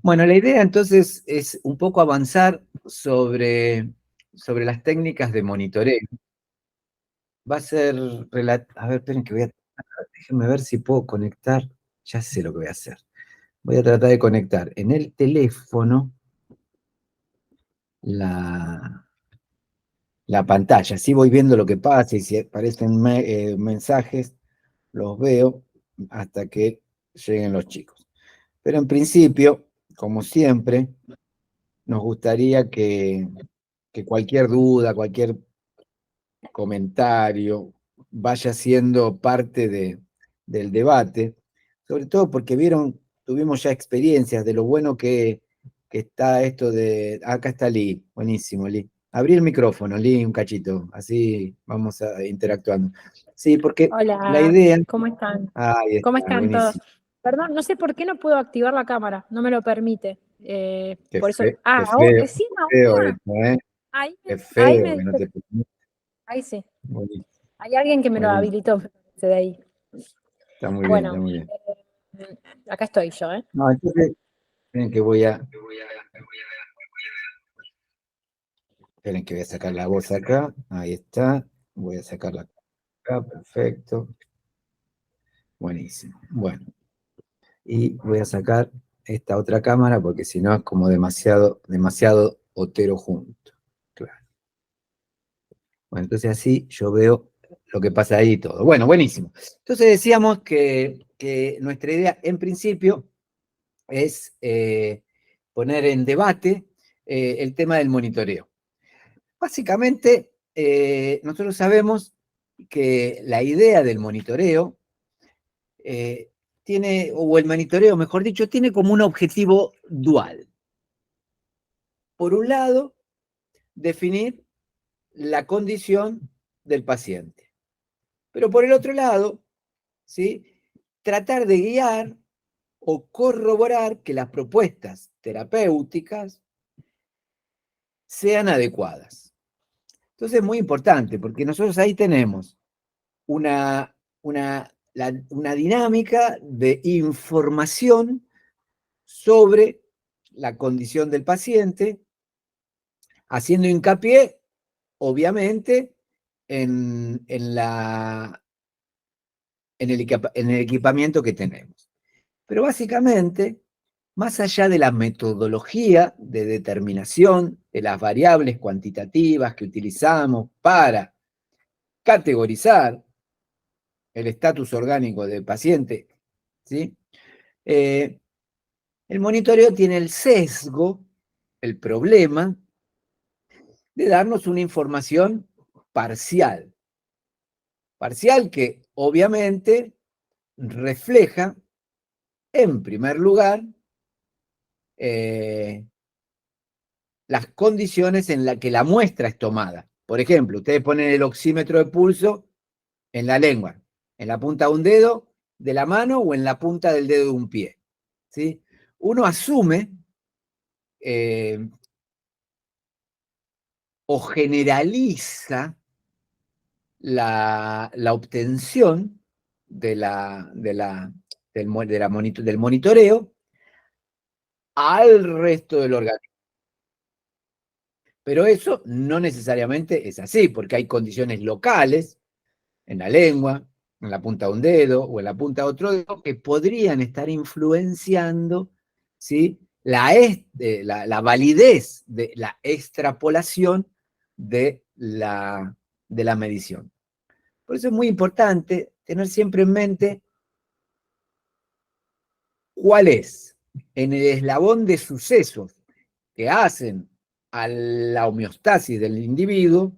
Bueno, la idea entonces es un poco avanzar sobre las técnicas de monitoreo. Va a ser, a ver, esperen que déjenme ver si puedo conectar, ya sé lo que voy a hacer. Voy a tratar de conectar en el teléfono la, la pantalla, así voy viendo lo que pasa y si aparecen mensajes, los veo hasta que lleguen los chicos. Pero en principio, como siempre, nos gustaría que cualquier duda, cualquier comentario vaya siendo parte del debate, sobre todo porque tuvimos ya experiencias de lo bueno que está esto de... Acá está Lee, buenísimo, Lee. Abrí el micrófono, Lee, un cachito, así vamos interactuando. Sí, porque la Hola, idea... ¿cómo están? Ahí ¿Cómo está, están todos? buenísimo. Perdón, no sé por qué no puedo activar la cámara, no me lo permite. Por eso. Qué Recién feo ahora. esto, ¿eh? Ahí Qué ahí feo me que no dice. te... Ahí sí. Buenísimo, Hay alguien que me lo buenísimo. habilitó de ahí. Está muy bien, está Bueno, muy bien. acá estoy yo, ¿eh? No, entonces, miren que esperen que voy a sacar la voz acá. Ahí está. Voy a sacarla acá. Perfecto. Buenísimo. Bueno. Y voy a sacar esta otra cámara porque si no es como demasiado otero junto. Claro. Bueno, entonces así yo veo lo que pasa ahí y todo. Bueno, buenísimo. Entonces decíamos que nuestra idea en principio es poner en debate el tema del monitoreo. Básicamente, nosotros sabemos que la idea del monitoreo tiene, o el monitoreo, mejor dicho, tiene como un objetivo dual. Por un lado, definir la condición del paciente. Pero por el otro lado, ¿sí? Tratar de guiar o corroborar que las propuestas terapéuticas sean adecuadas. Entonces es muy importante porque nosotros ahí tenemos una, una dinámica de información sobre la condición del paciente, haciendo hincapié, obviamente, en el equipamiento que tenemos. Pero básicamente, más allá de la metodología de determinación de las variables cuantitativas que utilizamos para categorizar el estatus orgánico del paciente, ¿sí? El monitoreo tiene el sesgo, el problema, de darnos una información parcial. Parcial que obviamente refleja, en primer lugar, eh, las condiciones en las que la muestra es tomada. Por ejemplo, ustedes ponen el oxímetro de pulso en la lengua, en la punta de un dedo de la mano o en la punta del dedo de un pie. ¿Sí? Uno asume o generaliza la obtención del monitoreo al resto del organismo. Pero eso no necesariamente es así, porque hay condiciones locales en la lengua, en la punta de un dedo o en la punta de otro dedo que podrían estar influenciando, ¿sí? La validez de la extrapolación de la medición. Por eso es muy importante tener siempre en mente cuál es en el eslabón de sucesos que hacen a la homeostasis del individuo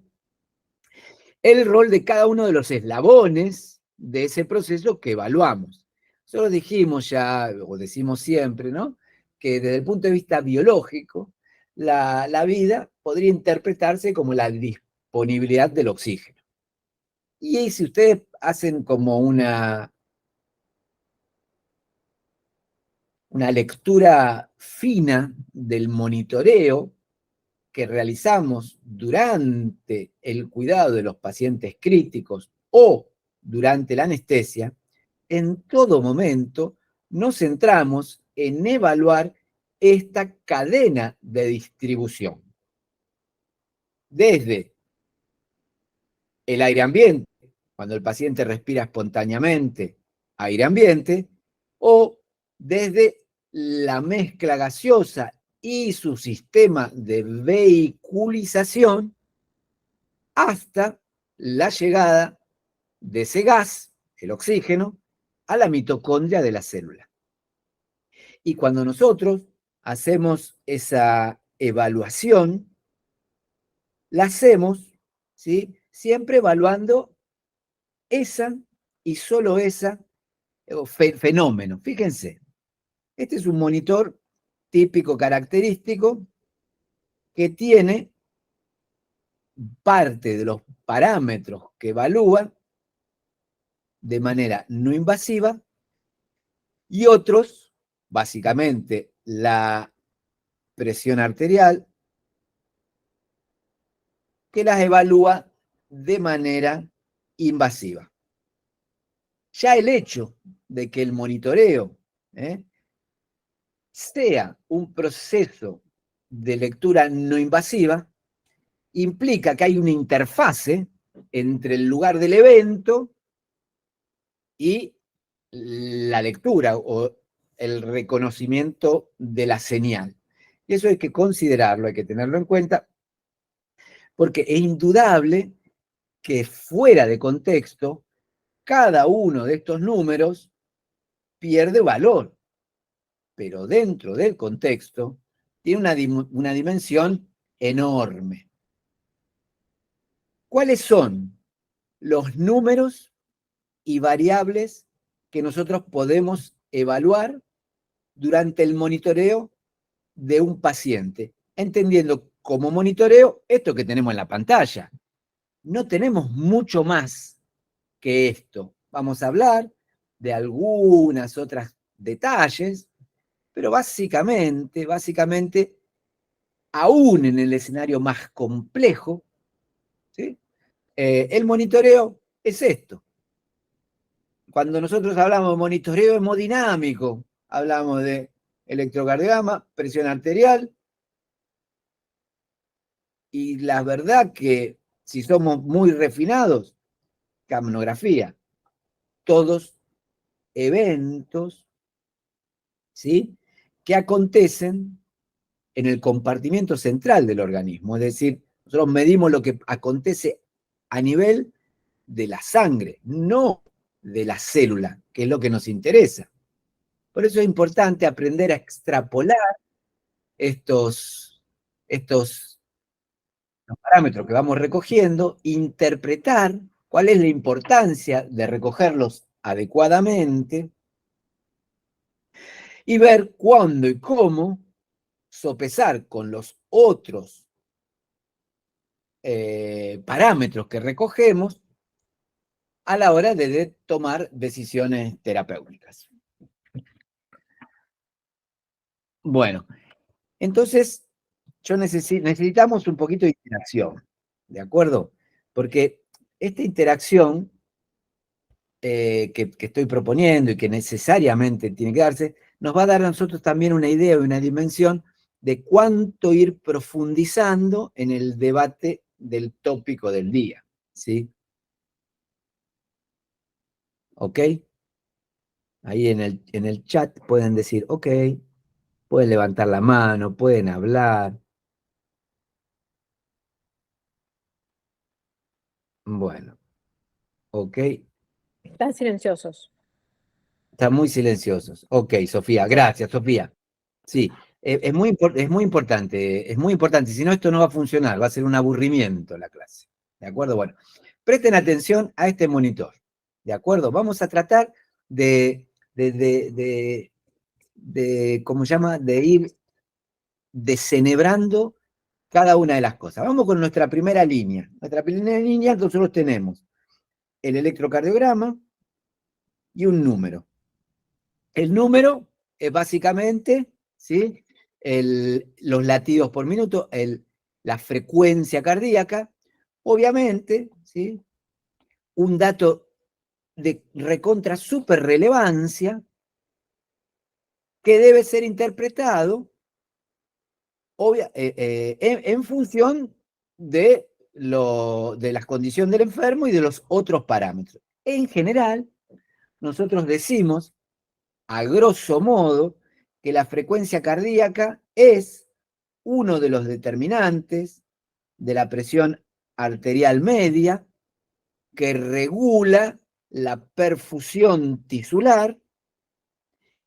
el rol de cada uno de los eslabones de ese proceso que evaluamos. Nosotros dijimos ya, o decimos siempre, ¿no? Que desde el punto de vista biológico, la vida podría interpretarse como la disponibilidad del oxígeno. Y si ustedes hacen como una lectura fina del monitoreo que realizamos durante el cuidado de los pacientes críticos o durante la anestesia, en todo momento nos centramos en evaluar esta cadena de distribución. Desde el aire ambiente, cuando el paciente respira espontáneamente aire ambiente, o desde la mezcla gaseosa y su sistema de vehiculización hasta la llegada de ese gas, el oxígeno, a la mitocondria de la célula. Y cuando nosotros hacemos esa evaluación, la hacemos, ¿sí?, siempre evaluando esa y solo esa fenómeno. Fíjense, este es un monitor típico característico que tiene parte de los parámetros que evalúa de manera no invasiva y otros, básicamente la presión arterial, que las evalúa de manera invasiva. Ya el hecho de que el monitoreo sea un proceso de lectura no invasiva implica que hay una interfase entre el lugar del evento y la lectura o el reconocimiento de la señal. Y eso hay que considerarlo, hay que tenerlo en cuenta, porque es indudable que fuera de contexto, cada uno de estos números pierde valor, pero dentro del contexto tiene una dimensión enorme. ¿Cuáles son los números y variables que nosotros podemos evaluar durante el monitoreo de un paciente? Entendiendo como monitoreo esto que tenemos en la pantalla. No tenemos mucho más que esto. Vamos a hablar de algunas otras detalles, pero básicamente, aún en el escenario más complejo, ¿sí?, el monitoreo es esto. Cuando nosotros hablamos de monitoreo hemodinámico, hablamos de electrocardiograma, presión arterial, y la verdad que si somos muy refinados, capnografía, todos eventos, ¿sí?, que acontecen en el compartimiento central del organismo. Es decir, nosotros medimos lo que acontece a nivel de la sangre, no de la célula, que es lo que nos interesa. Por eso es importante aprender a extrapolar estos parámetros que vamos recogiendo, interpretar cuál es la importancia de recogerlos adecuadamente y ver cuándo y cómo sopesar con los otros parámetros que recogemos a la hora de tomar decisiones terapéuticas. Bueno, entonces necesitamos un poquito de interacción, ¿de acuerdo? Porque esta interacción que estoy proponiendo y que necesariamente tiene que darse, nos va a dar a nosotros también una idea y una dimensión de cuánto ir profundizando en el debate del tópico del día, ¿sí? ¿Ok? Ahí en el chat pueden decir, ok, pueden levantar la mano, pueden hablar. Bueno, ok. Están silenciosos. Están muy silenciosos. Ok, Sofía, gracias, Sofía. Sí, es muy importante, si no esto no va a funcionar, va a ser un aburrimiento la clase, ¿de acuerdo? Bueno, presten atención a este monitor, ¿de acuerdo? Vamos a tratar ¿cómo se llama?, de ir descenebrando cada una de las cosas. Vamos con nuestra primera línea. Nuestra primera línea nosotros tenemos el electrocardiograma y un número. El número es básicamente, ¿sí?, los latidos por minuto, la frecuencia cardíaca, obviamente, ¿sí?, un dato de recontra super relevancia que debe ser interpretado en función de la condición del enfermo y de los otros parámetros. En general, nosotros decimos, a grosso modo, que la frecuencia cardíaca es uno de los determinantes de la presión arterial media que regula la perfusión tisular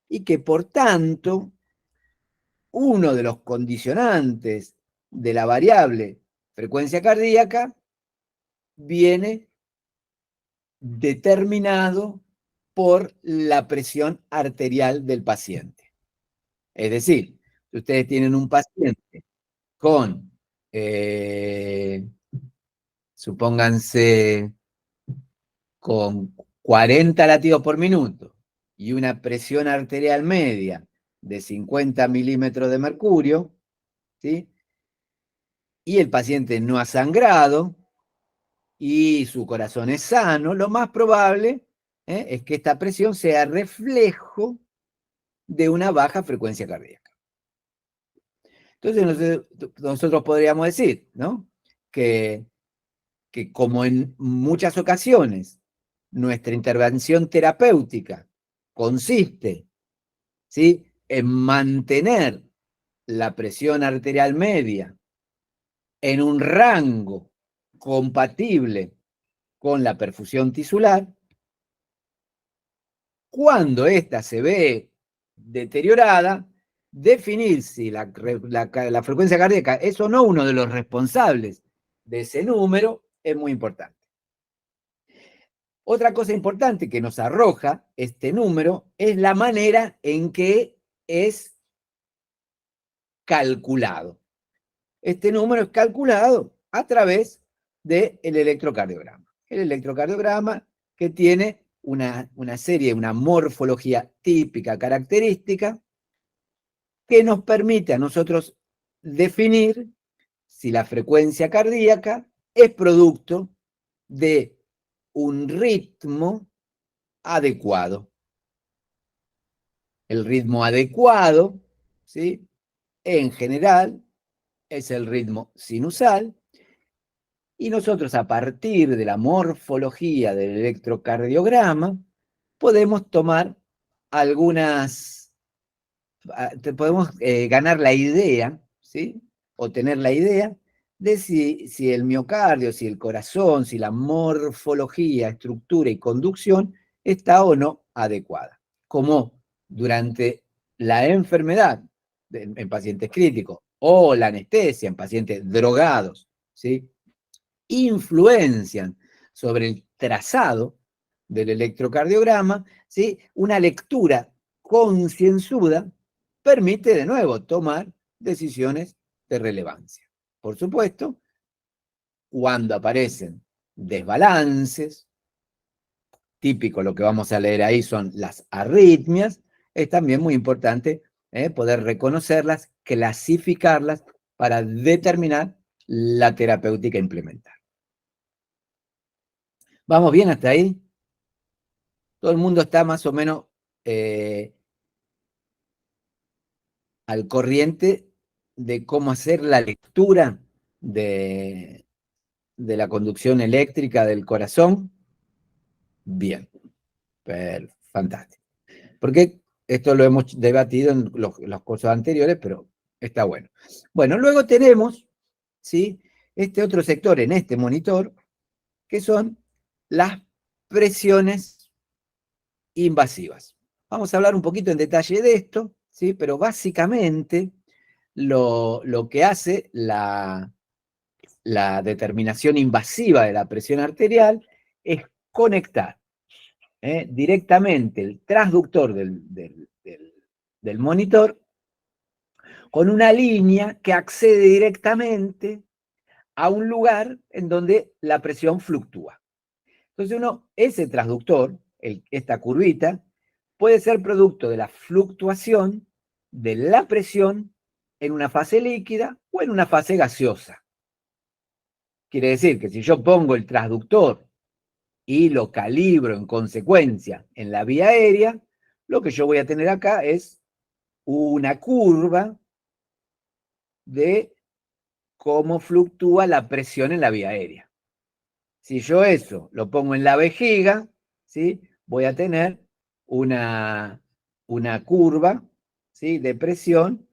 y que, por tanto, uno de los condicionantes de la variable frecuencia cardíaca viene determinado por la presión arterial del paciente. Es decir, si ustedes tienen un paciente con, supónganse, con 40 latidos por minuto y una presión arterial media de 50 milímetros de mercurio, ¿sí? Y el paciente no ha sangrado y su corazón es sano, lo más probable es que esta presión sea reflejo de una baja frecuencia cardíaca. Entonces nosotros podríamos decir, ¿no?, que como en muchas ocasiones nuestra intervención terapéutica consiste, ¿sí?, en mantener la presión arterial media en un rango compatible con la perfusión tisular, cuando ésta se ve deteriorada, definir si la frecuencia cardíaca es o no uno de los responsables de ese número es muy importante. Otra cosa importante que nos arroja este número es la manera en que es calculado. Este número es calculado a través del electrocardiograma. El electrocardiograma que tiene una serie, una morfología típica, característica, que nos permite a nosotros definir si la frecuencia cardíaca es producto de un ritmo adecuado. El ritmo adecuado, ¿sí?, en general, es el ritmo sinusal, y nosotros, a partir de la morfología del electrocardiograma, podemos tomar podemos ganar la idea, ¿sí?, o tener la idea de si el miocardio, si el corazón, si la morfología, estructura y conducción está o no adecuada. Como durante la enfermedad en pacientes críticos o la anestesia en pacientes drogados, ¿sí?, influencian sobre el trazado del electrocardiograma, ¿sí?, una lectura concienzuda permite de nuevo tomar decisiones de relevancia. Por supuesto, cuando aparecen desbalances, típico lo que vamos a leer ahí son las arritmias, es también muy importante poder reconocerlas, clasificarlas para determinar la terapéutica a implementar. ¿Vamos bien hasta ahí? Todo el mundo está más o menos al corriente de cómo hacer la lectura de la conducción eléctrica del corazón. Bien, fantástico. Porque esto lo hemos debatido en los cursos anteriores, pero está bueno. Bueno, luego tenemos, ¿sí?, este otro sector en este monitor, que son las presiones invasivas. Vamos a hablar un poquito en detalle de esto, ¿sí?, pero básicamente lo que hace la determinación invasiva de la presión arterial es conectar directamente el transductor del monitor con una línea que accede directamente a un lugar en donde la presión fluctúa. Entonces ese transductor, esta curvita, puede ser producto de la fluctuación de la presión en una fase líquida o en una fase gaseosa. Quiere decir que si yo pongo el transductor y lo calibro en consecuencia en la vía aérea, lo que yo voy a tener acá es una curva de cómo fluctúa la presión en la vía aérea. Si yo eso lo pongo en la vejiga, ¿sí? Voy a tener una curva, ¿sí? De presión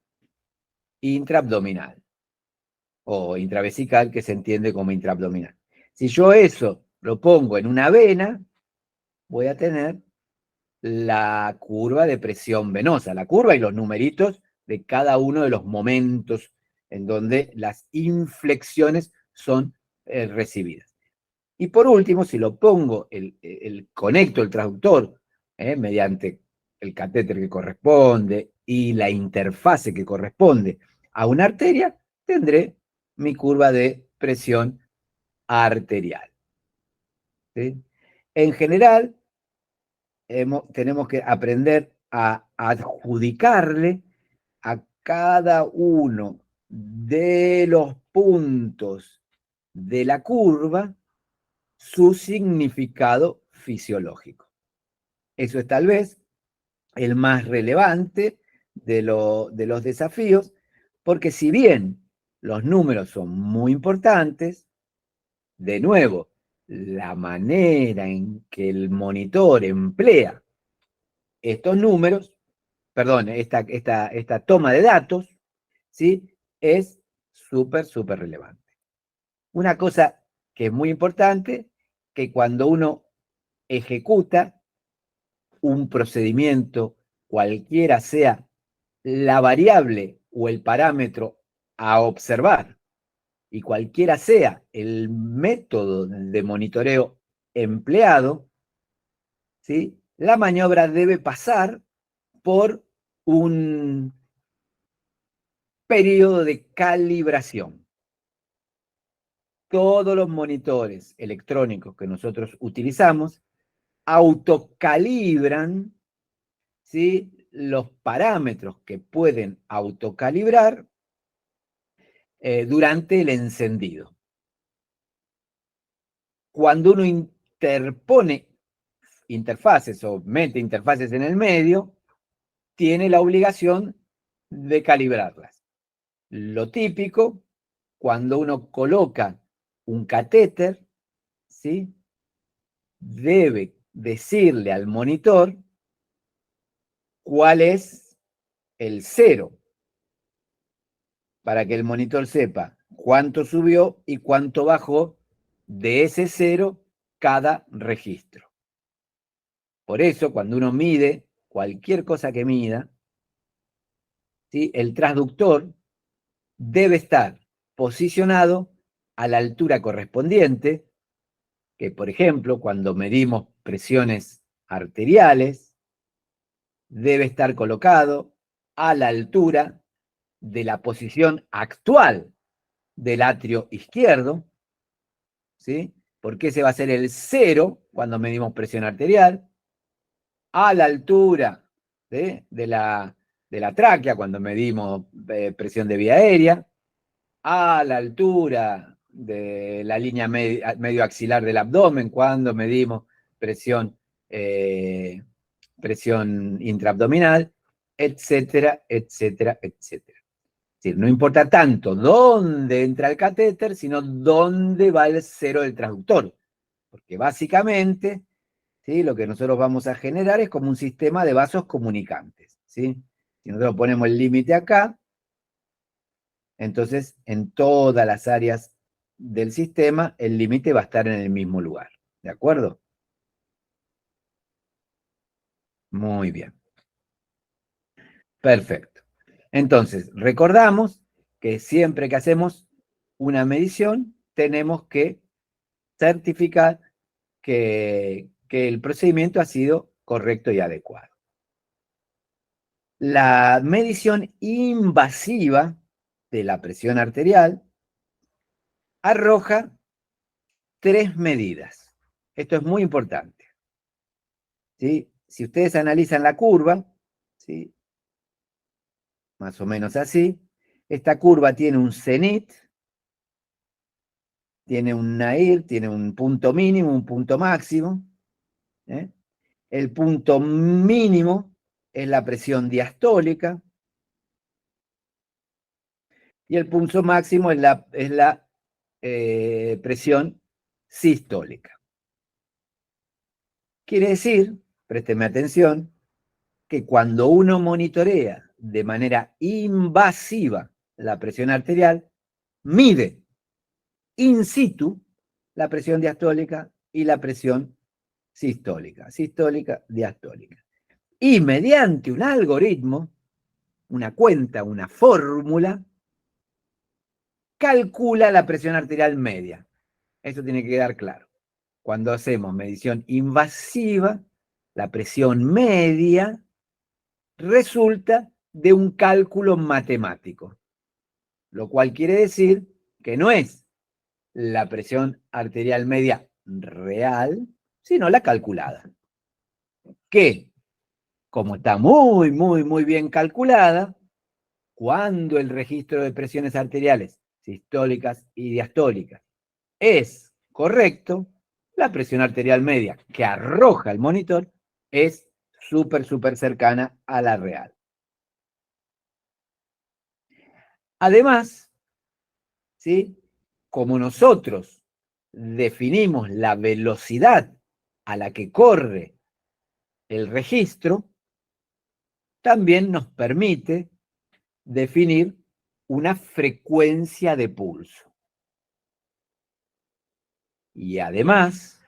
intraabdominal o intravesical, que se entiende como intraabdominal. Si yo eso lo pongo en una vena, voy a tener la curva de presión venosa, la curva y los numeritos de cada uno de los momentos en donde las inflexiones son recibidas. Y por último, si lo pongo, conecto el transductor mediante el catéter que corresponde y la interfase que corresponde a una arteria, tendré mi curva de presión arterial. ¿Sí? En general, tenemos que aprender a adjudicarle a cada uno de los puntos de la curva su significado fisiológico. Eso es tal vez el más relevante de los desafíos, porque si bien los números son muy importantes, de nuevo, la manera en que el monitor emplea estos números, perdón, esta toma de datos, ¿sí? Es súper relevante. Una cosa que es muy importante, que cuando uno ejecuta un procedimiento, cualquiera sea la variable o el parámetro a observar, y cualquiera sea el método de monitoreo empleado, ¿sí? La maniobra debe pasar por un periodo de calibración. Todos los monitores electrónicos que nosotros utilizamos autocalibran, ¿sí? Los parámetros que pueden autocalibrar durante el encendido. Cuando uno interpone interfaces o mete interfaces en el medio, tiene la obligación de calibrarlas. Lo típico, cuando uno coloca un catéter, ¿sí? Debe decirle al monitor cuál es el cero, para que el monitor sepa cuánto subió y cuánto bajó de ese cero cada registro. Por eso, cuando uno mide cualquier cosa que mida, ¿sí? El transductor debe estar posicionado a la altura correspondiente, que por ejemplo, cuando medimos presiones arteriales, debe estar colocado a la altura de la posición actual del atrio izquierdo, ¿sí? Porque ese va a ser el cero cuando medimos presión arterial, a la altura de la tráquea cuando medimos presión de vía aérea, a la altura de la línea medio axilar del abdomen cuando medimos presión, presión intraabdominal, etcétera, etcétera, etcétera. Es decir, no importa tanto dónde entra el catéter, sino dónde va el cero del transductor. Porque básicamente, ¿sí? Lo que nosotros vamos a generar es como un sistema de vasos comunicantes, ¿sí? Si nosotros ponemos el límite acá, entonces en todas las áreas del sistema el límite va a estar en el mismo lugar. ¿De acuerdo? Muy bien. Perfecto. Entonces, recordamos que siempre que hacemos una medición, tenemos que certificar que el procedimiento ha sido correcto y adecuado. La medición invasiva de la presión arterial arroja 3 medidas. Esto es muy importante, ¿sí? Si ustedes analizan la curva, ¿sí? Más o menos así, esta curva tiene un cenit, tiene un nadir, tiene un punto mínimo, un punto máximo. El punto mínimo es la presión diastólica. y el pulso máximo es la presión sistólica. Quiere decir, présteme atención, que cuando uno monitorea de manera invasiva la presión arterial, mide in situ la presión diastólica y la presión sistólica, diastólica. Y mediante un algoritmo, una cuenta, una fórmula, calcula la presión arterial media. Eso tiene que quedar claro. Cuando hacemos medición invasiva, la presión media resulta de un cálculo matemático, lo cual quiere decir que no es la presión arterial media real, sino la calculada. Que, como está muy, muy, muy bien calculada, cuando el registro de presiones arteriales sistólicas y diastólicas es correcto, la presión arterial media que arroja el monitor es súper, súper cercana a la real. Además, ¿sí? Como nosotros definimos la velocidad a la que corre el registro, también nos permite definir una frecuencia de pulso. Y además,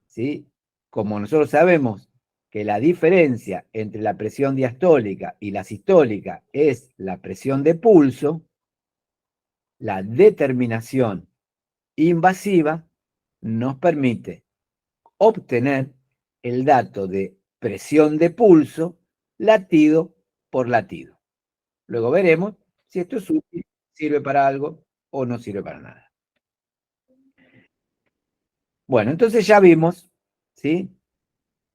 ¿sí? Como nosotros sabemos que la diferencia entre la presión diastólica y la sistólica es la presión de pulso, la determinación invasiva nos permite obtener el dato de presión de pulso latido por latido. Luego veremos si esto es útil, sirve para algo o no sirve para nada. Bueno, entonces ya vimos, ¿sí?,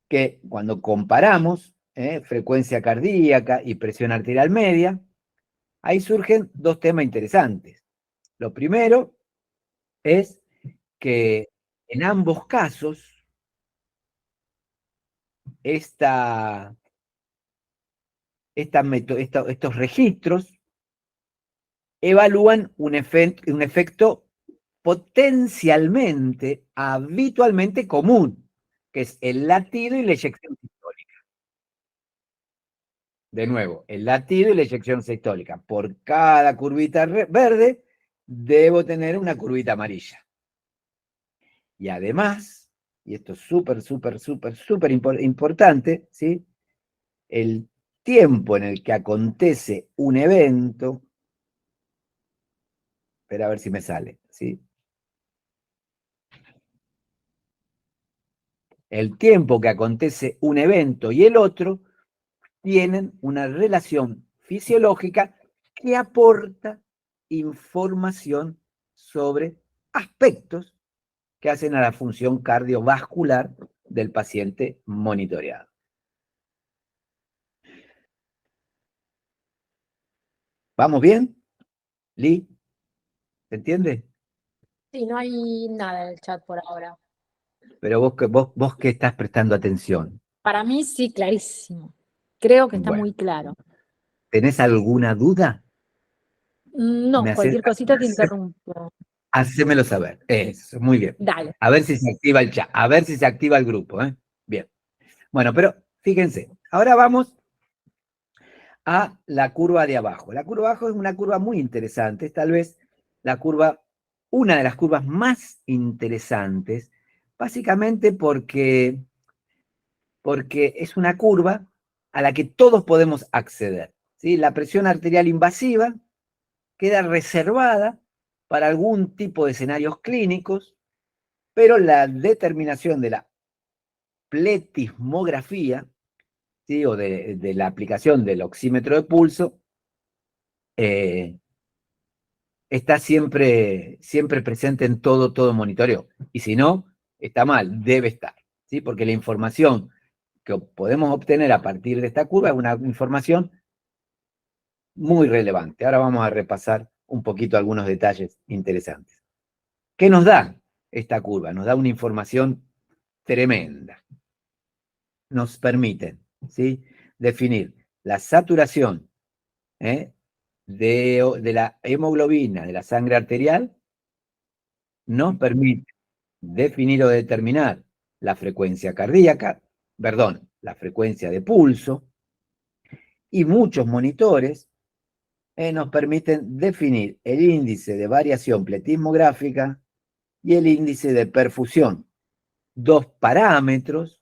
que cuando comparamos frecuencia cardíaca y presión arterial media, ahí surgen dos temas interesantes. Lo primero es que en ambos casos estos registros evalúan un efecto potencialmente, habitualmente común, que es el latido y la eyección sistólica. De nuevo, el latido y la eyección sistólica. Por cada curvita verde, debo tener una curvita amarilla. Y además, y esto es súper, súper, súper, súper importante, ¿sí?, el tiempo en el que acontece un evento, espera a ver si me sale, ¿sí? El tiempo que acontece un evento y el otro tienen una relación fisiológica que aporta información sobre aspectos que hacen a la función cardiovascular del paciente monitoreado. ¿Vamos bien? ¿Li? ¿Se entiende? Sí, no hay nada en el chat por ahora. Pero vos que estás prestando atención. Para mí sí, clarísimo. Creo que está Bueno, muy claro. ¿tenés alguna duda? No, cualquier cosita te interrumpo. Hacémelo saber. Eso, muy bien. Dale. A ver si se activa el chat, a ver si se activa el grupo. Bien. Bueno, pero fíjense, ahora vamos a la curva de abajo. La curva de abajo es una curva muy interesante, es tal vez una de las curvas más interesantes, básicamente porque es una curva a la que todos podemos acceder, ¿sí? La presión arterial invasiva queda reservada para algún tipo de escenarios clínicos, pero la determinación de la pletismografía, ¿sí?, o de la aplicación del oxímetro de pulso, está siempre, siempre presente en todo monitoreo. Y si no, está mal, debe estar, ¿sí? Porque la información que podemos obtener a partir de esta curva es una información muy relevante. Ahora vamos a repasar un poquito algunos detalles interesantes. ¿Qué nos da esta curva? Nos da una información tremenda. Nos permite, ¿sí?, definir la saturación de la hemoglobina de la sangre arterial nos permite definir o determinar la frecuencia cardíaca, perdón, la frecuencia de pulso, y muchos monitores nos permiten definir el índice de variación pletismográfica y el índice de perfusión, dos parámetros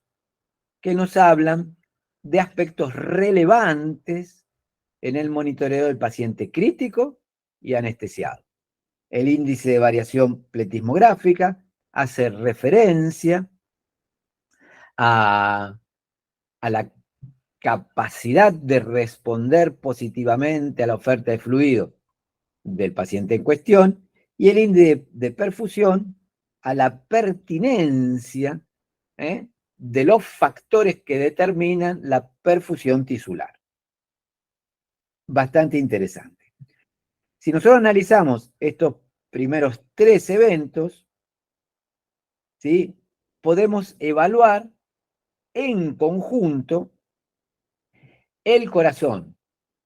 que nos hablan de aspectos relevantes en el monitoreo del paciente crítico y anestesiado. El índice de variación pletismográfica hace referencia a la capacidad de responder positivamente a la oferta de fluido del paciente en cuestión, y el índice de perfusión a la pertinencia de los factores que determinan la perfusión tisular. Bastante interesante. Si nosotros analizamos estos primeros 3 eventos, ¿sí?, podemos evaluar en conjunto el corazón,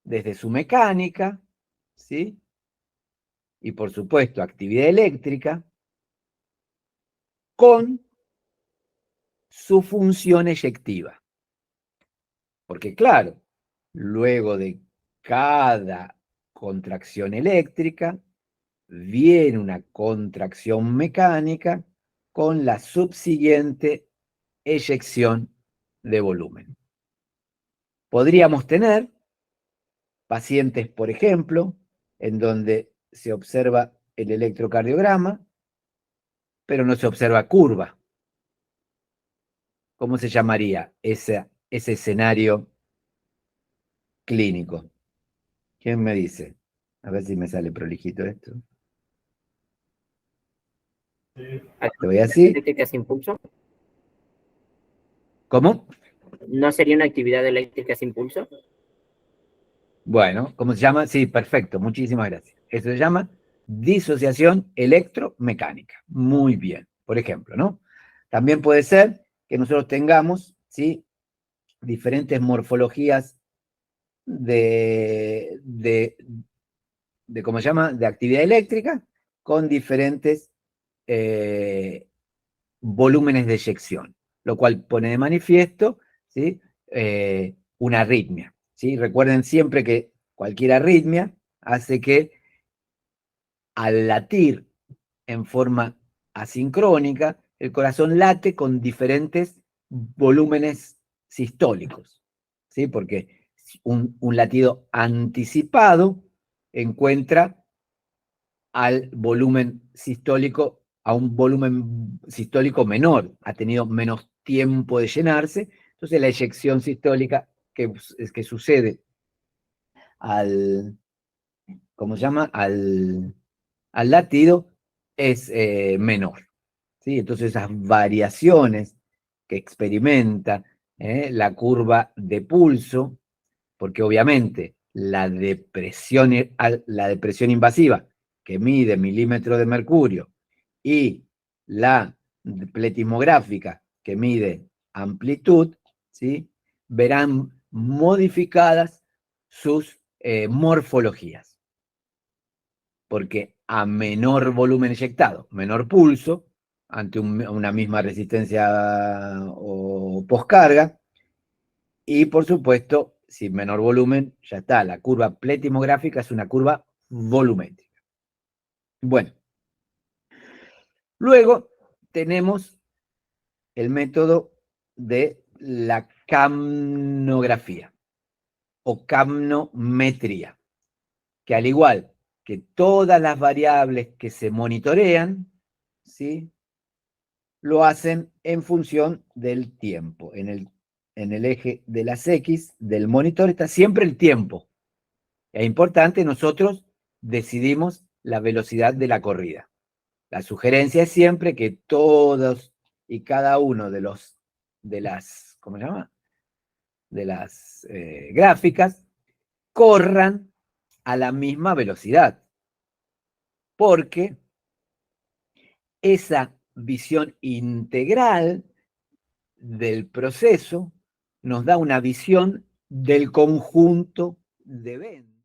desde su mecánica, ¿sí?, y por supuesto actividad eléctrica, con su función eyectiva. Porque claro, luego de cada contracción eléctrica, viene una contracción mecánica con la subsiguiente eyección de volumen. Podríamos tener pacientes, por ejemplo, en donde se observa el electrocardiograma, pero no se observa curva. ¿Cómo se llamaría ese escenario clínico? ¿Quién me dice? A ver si me sale prolijito esto. Te voy a decir. ¿Eléctrica sin pulso? ¿Cómo? ¿No sería una actividad eléctrica sin pulso? Bueno, ¿cómo se llama? Sí, perfecto, muchísimas gracias. Eso se llama disociación electromecánica. Muy bien, por ejemplo, ¿no? También puede ser que nosotros tengamos, ¿sí?, diferentes morfologías de ¿cómo se llama?, de actividad eléctrica con diferentes volúmenes de eyección, lo cual pone de manifiesto, ¿sí?, una arritmia, ¿sí? Recuerden siempre que cualquier arritmia hace que al latir en forma asincrónica, el corazón late con diferentes volúmenes sistólicos, ¿sí? Porque un latido anticipado encuentra al volumen sistólico, a un volumen sistólico menor, ha tenido menos tiempo de llenarse, entonces la eyección sistólica que sucede al, ¿cómo se llama?, al latido es menor, ¿sí? Entonces esas variaciones que experimenta la curva de pulso, porque obviamente la depresión invasiva, que mide milímetros de mercurio, y la pletismográfica, que mide amplitud, ¿sí?, verán modificadas sus morfologías. Porque a menor volumen eyectado, menor pulso, ante una misma resistencia o poscarga, y por supuesto, si menor volumen, ya está, la curva pletismográfica es una curva volumétrica. Bueno, luego tenemos el método de la capnografía o capnometría, que al igual que todas las variables que se monitorean, ¿sí?, lo hacen en función del tiempo. En el eje de las X del monitor está siempre el tiempo. Es importante, nosotros decidimos la velocidad de la corrida. La sugerencia es siempre que todos y cada uno de las, ¿cómo se llama?, de las gráficas corran a la misma velocidad, porque esa visión integral del proceso nos da una visión del conjunto de eventos.